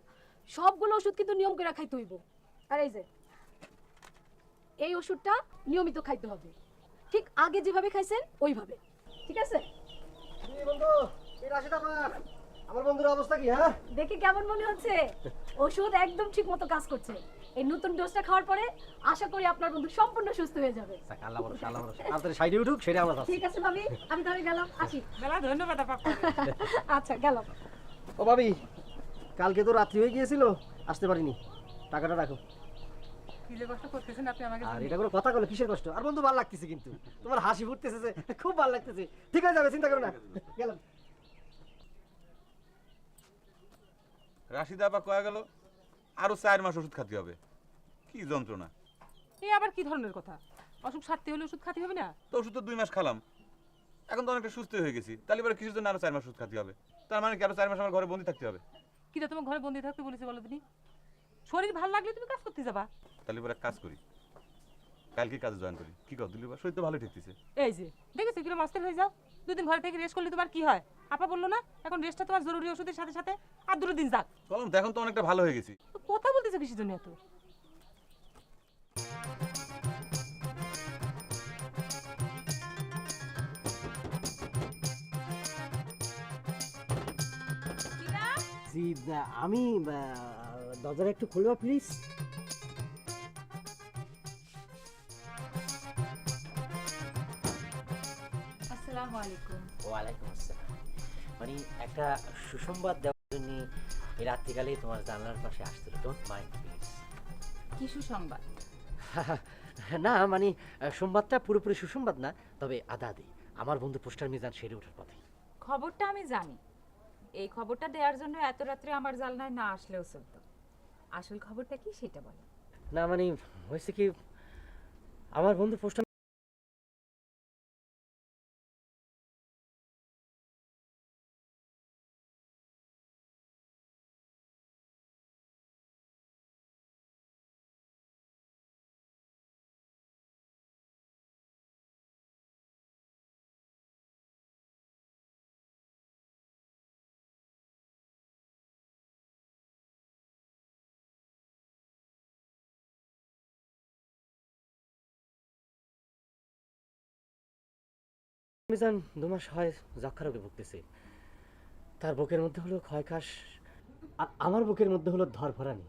সবগুলো ওষুধ কিন্তু নিয়ম করে খাইতে হইব। আর এই যে এই ওষুধটা নিয়মিত খাইতে হবে, ঠিক আগে যেভাবে খাইছেন ওইভাবে, ঠিক আছে? বন্ধু এই রাশিটা পার, আমার বন্ধুর অবস্থা কি? হ্যাঁ, দেখে কেমন মনে হচ্ছে? ওষুধ একদম ঠিক মতো কাজ করছে। এই নতুন ডোজটা খাওয়ার পরে আশা করি আপনার বন্ধু সম্পূর্ণ সুস্থ হয়ে যাবে। আল্লাহ ভরসা, আল্লাহ ভরসা। আপনাদের সাইডে উঠুক সেটা আমরা ঠিক আছে ভাবি, আমি তাহলে গেলাম, আসি। বেলা ধন্যবাদ আপা। আচ্ছা গেলাম। ও ভাবি, কালকে তো রাত্রি হয়ে গিয়েছিল, আসতে পারিনি। টাকাটা রাখো। কি যে কষ্ট করতেছেন আপনি আমাকে। আর এটা কোনো কথা বলে কিসের কষ্ট? আর বন্ধু ভালো লাগতেছে, কিন্তু তোমার হাসি ফুটতেছে যে, খুব ভালো লাগতেছে। ঠিক হয়ে যাবে, চিন্তা করো না। গেলাম। রাশিদা আপা কয়া গেল আরো 4 মাস ওষুধ খেতে হবে। কি যন্ত্রণা! এই আবার কি ধরনের কথা? অসুখ সারতে হলে ওষুধ খেতে হবে না? তো ওষুধ তো 2 মাস খেলাম, এখন তো অনেকটা সুস্থ হয়ে গেছি, তাহলে এবার কিসের জন্য আরো 4 মাস ওষুধ খেতে হবে? তার মানে কি আরো 4 মাস আমার ঘরে বন্দি থাকতে হবে? কিটা তোমার ঘরে বন্দি থাকতে বলেছে বলো তুমি? শরীর ভালো লাগলে তুমি কাজ করতে যাবা। তাহলে এবার এক কাজ করি, কালকে কাজে জয়েন করি। কি কর দিলরুবা? শরীর তো ভালো ঠেকতেছে। এই যে দেখেছো কিরকম অস্থির হয়ে যাও। 2 দিন ঘরে থেকে রেস্ট করলে তোমার কি হয়? আপা বললো না এখন রেস্টটা তোমার জরুরি, ওষুধের সাথে সাথে আর 2 দিন যাক। বললাম তো এখন তো অনেকটা ভালো হয়ে গেছি। তো কথা বলতেছো কিসের জন্য এত? জি, আমি দরজাটা একটু খুলবা প্লিজ। আসসালামু আলাইকুম। ওয়ালাইকুম আসসালাম। মানে একটা সুসংবাদ দেওয়ার জন্য এই রাত্রিকালেই তোমার জানলার পাশে আসছিল। Don't mind please. কি সুসংবাদ? না মানে সংবাদটা পুরোপুরি সুসংবাদ না, তবে আদা আদি আমার বন্ধু পোস্টার মিজান সেরে ওঠার পথে। খবরটা আমি জানি। এই খবরটা দেওয়ার জন্য এত রাত্রে আমার জানলায় না আসলেও চলতো। আসল খবরটা কি সেটা বলো। না মানে হয়েছে কি, আমার বন্ধু পোস্টার মিজান 2 মাস হয় যক্ষা রোগে ভুগতেছে। তার বুকের মধ্যে হলো ক্ষয়কাশ, আর আমার বুকের মধ্যে হলো ধরফরানি।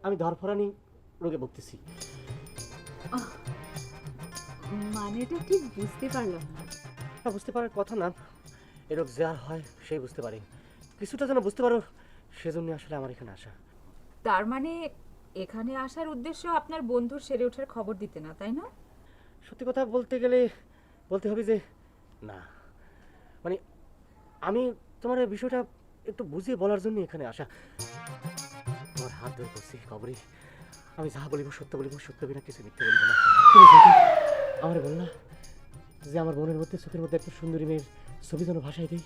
আমি ধরফরানি রোগে ভুগতেছি। মানেটা ঠিক বুঝতে পারলাম না। বুঝতে পারার কথা না, এ রোগ যার হয় সেই বুঝতে পারে। কিছুটা যেন বুঝতে পারো, সেজন্য আসলে আমার এখানে আসা। তার মানে এখানে আসার উদ্দেশ্য আপনার বন্ধুর সেরে ওঠার খবর দিতে না, তাই না? সত্যি কথা বলতে গেলে বলতে হবে যে না, মানে আমি তোমার এই বিষয়টা একটু বুঝিয়ে বলার জন্য এখানে আসা। তোমার হাত ধরে করছি কবরে, আমি যা বলিব সত্য বলিব, সত্য বিনা কিছু মিথ্যে বলিব না। তুমি যেদিন আমার বল না যে আমার মনের মধ্যে চোখের মধ্যে একটা সুন্দরী মেয়ের ছবি যেন ভাষায় দিই,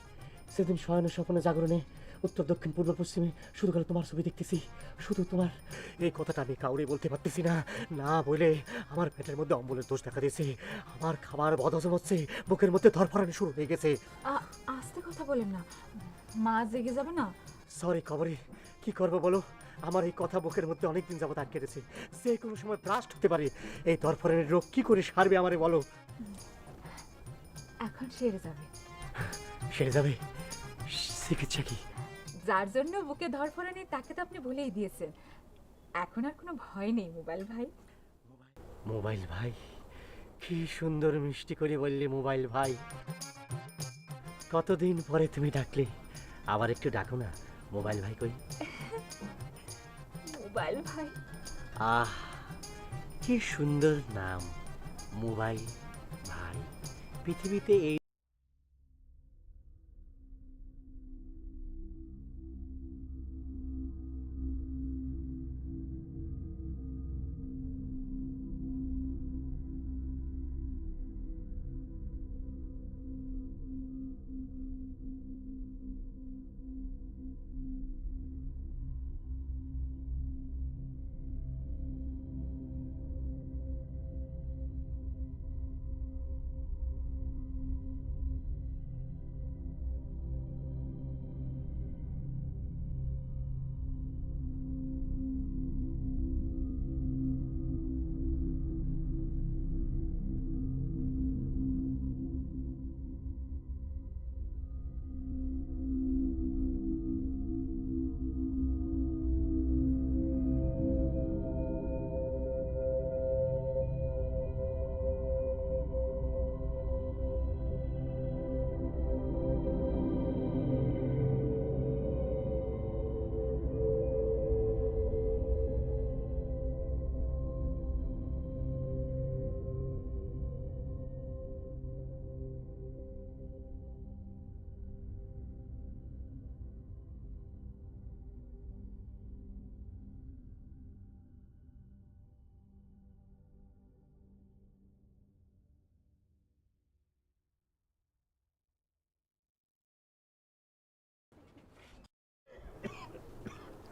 সেদিন শয়নে স্বপ্নে জাগরণে উত্তর দক্ষিণ পূর্ব পশ্চিমে শুধু খালি তোমার ছবি দেখতেছি, শুধু তোমার। এই কথাটা আমি কাউরে বলতে পারতেছি না, না বলে আমার পেটের মধ্যে অম্বলের দোষ দেখা দিয়েছে, আমার খাবার বদহজম হচ্ছে, বুকের মধ্যে ধরফরানি শুরু হয়ে গেছে। আস্তে কথা বলেন না, মা জেগে যাবে না। সরি কবরী, কি করবো বলো? আমার এই কথা বুকের মধ্যে অনেকদিন যাবত আটকে গেছে, যে কোনো সময় ব্রাস্ট হতে পারে। এই ধরফরানির রোগ কি করে সারবে আমারে বলো? এখন সেরে যাবে। সেরে যাবে? চিকিৎসা কি? যার জন্য বুকে ধরফরানি তাকে তো আপনি ভুলেই দিয়েছেন, এখন আর কোনো ভয় নেই মোবাইল ভাই। মোবাইল ভাই, কি সুন্দর মিষ্টি করে বললে মোবাইল ভাই। কতদিন পরে তুমি ডাকলে, আবার একটু ডাকো না মোবাইল ভাই। কই মোবাইল ভাই। আহ, কি সুন্দর নাম, মোবাইল ভাই। পৃথিবীতে এই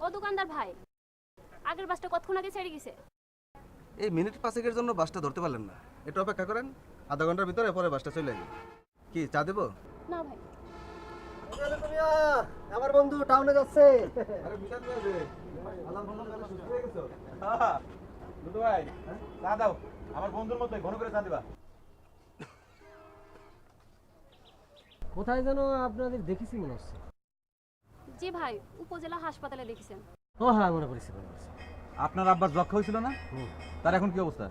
ও দোকানদার ভাই, আগের বাসটা কতক্ষণ আগে ছেড়ে গেছে? এই মিনিট 5 জন্য বাসটা ধরতে পারলেন না, একটু অপেক্ষা করেন, আধা ঘন্টার ভিতরে পরে বাসটা চলে আসবে। কি চা দেবো? না ভাই। আমার বন্ধু টাউনে যাচ্ছে। দুদু ভাই, চা দাও, আমার বন্ধুর মতো ঘন করে চা দিবা। কোথায় যেন আপনাদের দেখেছি মনে হচ্ছে। জি ভাই, উপজেলা হাসপাতালে দেখেছেন। ও হ্যাঁ, মনে পড়েছে মনে পড়েছে। আপনার আব্বার যক্ষা হয়েছিল না? তার এখন কি অবস্থা?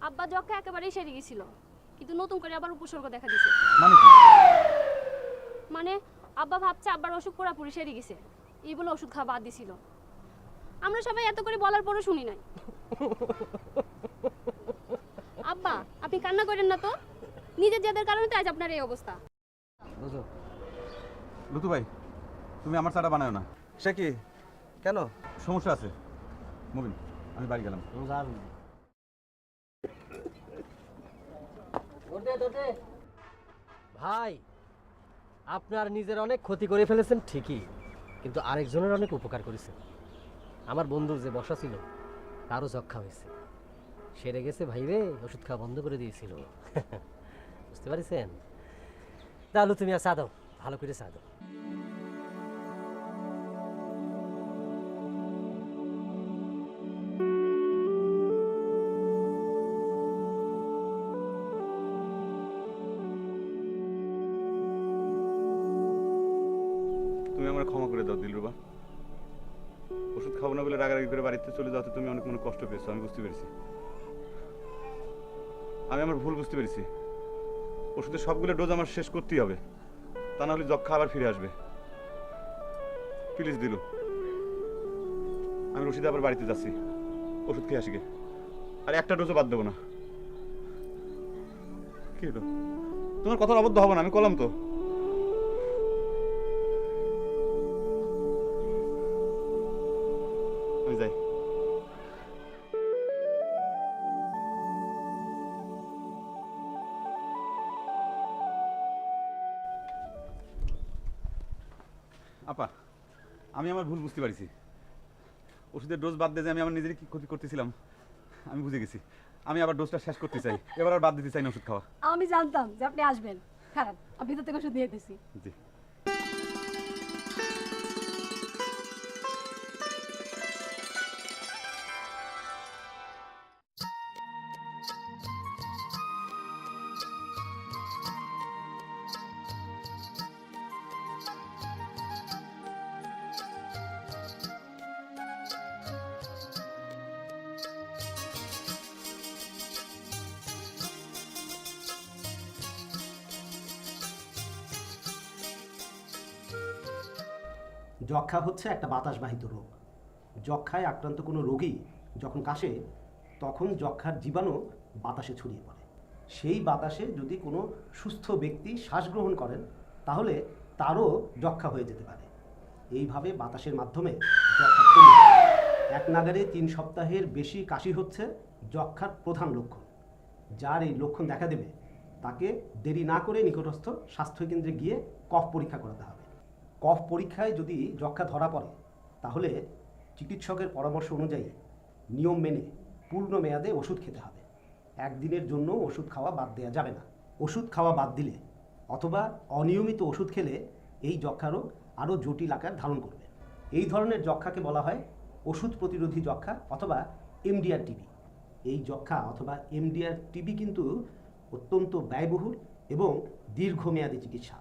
আব্বা যক্ষা একেবারেই সেরে গেছিল, কিন্তু নতুন করে আবার উপসর্গ দেখা দিছে। মানে কি? মানে আব্বা ভাবছে আব্বার অসুখ পুরোপুরি সেরে গেছে, এই বলে ওষুধ খাওয়া বাদ দিছিল। আমরা সবাই এত করে বলার পরও শুনি নাই। আব্বা, আপনি কান্না করেন না তো, নিজের জেদের কারণে তো আজ আপনার এই অবস্থা। লুতু ভাই, তুমি আমার চাটা বানাও না। সে কি? কেন? সমস্যা আছে। মুবিন, আমি বাড়ি গেলাম। ভাই, আপনার নিজের অনেক ক্ষতি করে ফেলেছেন ঠিকই, কিন্তু আরেকজনের অনেক উপকার করেছেন। আমার বন্ধুর যে বসা ছিল তারও যক্ষা হয়েছে, সেরে গেছে ভাইরে, ওষুধ খাওয়া বন্ধ করে দিয়েছিল। বুঝতে পারছেন? তাহলে তুমি আর চা দাও, ভালো করে চা দাও। তুমি আমার ক্ষমা করে দাও দিলরুবা। ওষুধ খাবো না বলে রাগারাগি করে বাড়িতে চলে যাওয়াতে তুমি অনেক মনে কষ্ট পেয়েছো, আমি বুঝতে পেরেছি। আমি আমার ভুল বুঝতে পেরেছি। ওষুধের সবগুলো ডোজ আমার শেষ করতেই হবে। তা না হলে যক্ষা আবার ফিরে আসবে। প্লিজ দিলু, আমি রশিদে আবার বাড়িতে যাচ্ছি, ওষুধ খেয়ে আসি গে। আর একটা ডোজও বাদ দেবো না। কি হলো, তোমার কথার অবদ্ধ হবো না, আমি কলাম তো। আমি যাই। আপা, আমি আমার ভুল বুঝতে পারছি। ওষুধের ডোজ বাদ দিয়ে যে আমি আমার নিজেরই কি ক্ষতি করতেছিলাম আমি বুঝে গেছি। আমি আবার ডোজটা শেষ করতে চাই, এবার আর বাদ দিতে চাই না ওষুধ খাওয়া। আমি জানতাম যে আপনি আসবেন। খারাপ, আমি ভিতর থেকে ওষুধ দিয়ে দিতেছি। জি। যক্ষা হচ্ছে একটা বাতাসবাহিত রোগ। যক্ষায় আক্রান্ত কোনো রোগী যখন কাশে তখন যক্ষার জীবাণু বাতাসে ছড়িয়ে পড়ে। সেই বাতাসে যদি কোনো সুস্থ ব্যক্তি শ্বাস গ্রহণ করেন তাহলে তারও যক্ষা হয়ে যেতে পারে। এইভাবে বাতাসের মাধ্যমে যক্ষা ছড়িয়ে পড়ে। এক নাগারে 3 সপ্তাহের বেশি কাশি হচ্ছে যক্ষার প্রধান লক্ষণ। যার এই লক্ষণ দেখা দেবে তাকে দেরি না করে নিকটস্থ স্বাস্থ্যকেন্দ্রে গিয়ে কফ পরীক্ষা করাতে হবে। কফ পরীক্ষায় যদি যক্ষা ধরা পড়ে তাহলে চিকিৎসকের পরামর্শ অনুযায়ী নিয়ম মেনে পূর্ণ মেয়াদে ওষুধ খেতে হবে। একদিনের জন্য ওষুধ খাওয়া বাদ দেওয়া যাবে না। ওষুধ খাওয়া বাদ দিলে অথবা অনিয়মিত ওষুধ খেলে এই যক্ষা রোগ আরও জটিল আকার ধারণ করবে। এই ধরনের যক্ষাকে বলা হয় ওষুধ প্রতিরোধী যক্ষা অথবা এমডিআর টিবি। এই যক্ষা অথবা এমডিআর টিবি কিন্তু অত্যন্ত ব্যয়বহুল এবং দীর্ঘমেয়াদী চিকিৎসা।